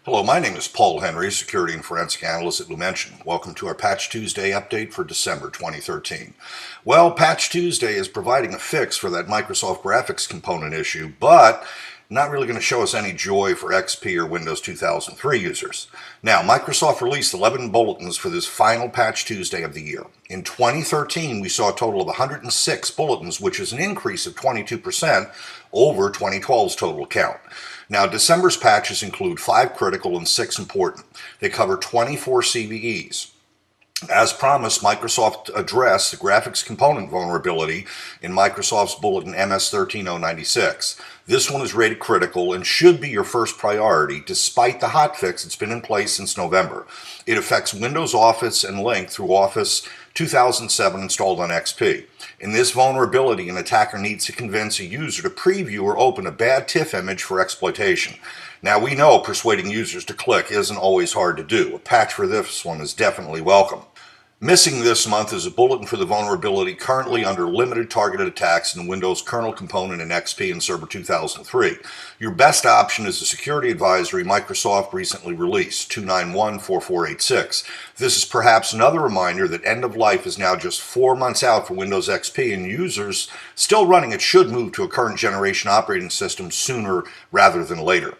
Hello, my name is Paul Henry, Security and Forensic Analyst at Lync. Welcome to our Patch Tuesday update for December 2013. Well, Patch Tuesday is providing a fix for that Microsoft graphics component issue, but not really going to show us any joy for XP or Windows 2003 users. Now, Microsoft released 11 bulletins for this final Patch Tuesday of the year. In 2013, we saw a total of 106 bulletins, which is an increase of 22% over 2012's total count. Now, December's patches include 5 critical and 6 important. They cover 24 CVEs. As promised, Microsoft addressed the graphics component vulnerability in Microsoft's bulletin MS-13096. This one is rated critical and should be your first priority despite the hotfix that's been in place since November. It affects Windows Office and Lync through Office 2007 installed on XP. In this vulnerability, an attacker needs to convince a user to preview or open a bad TIFF image for exploitation. Now, we know persuading users to click isn't always hard to do. A patch for this one is definitely welcome. Missing this month is a bulletin for the vulnerability currently under limited targeted attacks in Windows kernel component in XP and Server 2003. Your best option is the security advisory Microsoft recently released, 2914486. This is perhaps another reminder that end of life is now just 4 months out for Windows XP, and users still running it should move to a current generation operating system sooner rather than later.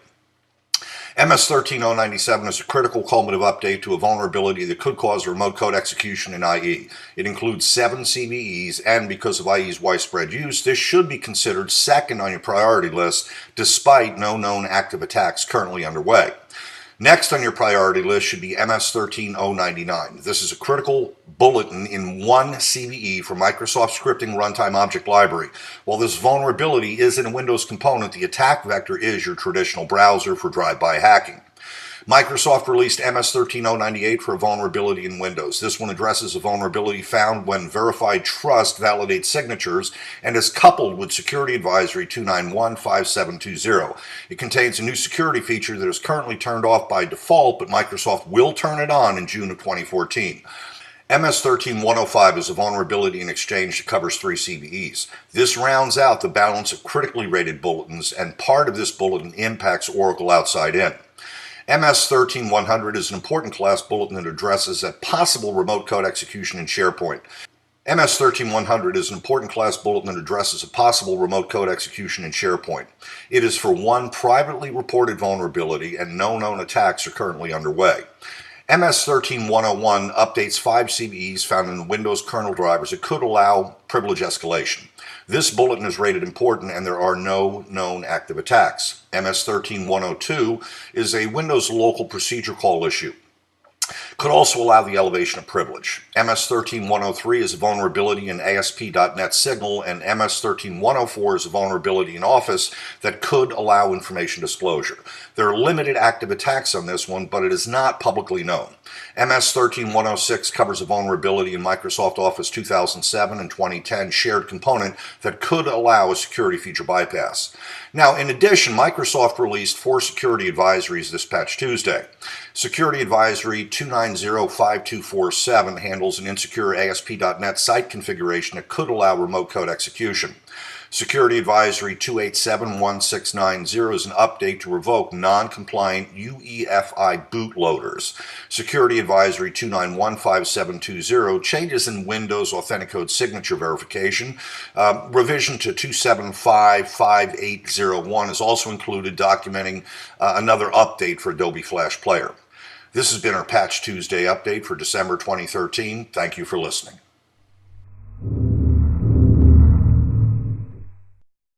MS-13097 is a critical cumulative update to a vulnerability that could cause remote code execution in IE. It includes 7 CVEs, and because of IE's widespread use, this should be considered second on your priority list despite no known active attacks currently underway. Next on your priority list should be MS-13099. This is a critical bulletin in 1 CVE for Microsoft Scripting Runtime Object Library. While this vulnerability is in a Windows component, the attack vector is your traditional browser for drive-by hacking. Microsoft released MS-13098 for a vulnerability in Windows. This one addresses a vulnerability found when verified trust validates signatures and is coupled with Security Advisory 2915720. It contains a new security feature that is currently turned off by default, but Microsoft will turn it on in June of 2014. MS-13105 is a vulnerability in Exchange that covers 3 CVEs. This rounds out the balance of critically rated bulletins, and part of this bulletin impacts Oracle Outside In. MS-13100 is an important class bulletin that addresses a possible remote code execution in SharePoint. MS-13100 is an important class bulletin that addresses a possible remote code execution in SharePoint. It is for 1 privately reported vulnerability, and no known attacks are currently underway. MS-13101 updates 5 CVEs found in Windows kernel drivers that could allow privilege escalation. This bulletin is rated important and there are no known active attacks. MS-13102 is a Windows local procedure call issue. Could also allow the elevation of privilege. MS-13103 is a vulnerability in ASP.NET Signal, and MS-13104 is a vulnerability in Office that could allow information disclosure. There are limited active attacks on this one, but it is not publicly known. MS-13106 covers a vulnerability in Microsoft Office 2007 and 2010 shared component that could allow a security feature bypass. Now, in addition, Microsoft released 4 security advisories this Patch Tuesday. Security Advisory 2905247 handles an insecure ASP.NET site configuration that could allow remote code execution. Security Advisory 2871690 is an update to revoke non-compliant UEFI bootloaders. Security Advisory 2915720 changes in Windows Authenticode signature verification. Revision to 2755801 is also included, documenting another update for Adobe Flash Player. This has been our Patch Tuesday update for December 2013. Thank you for listening.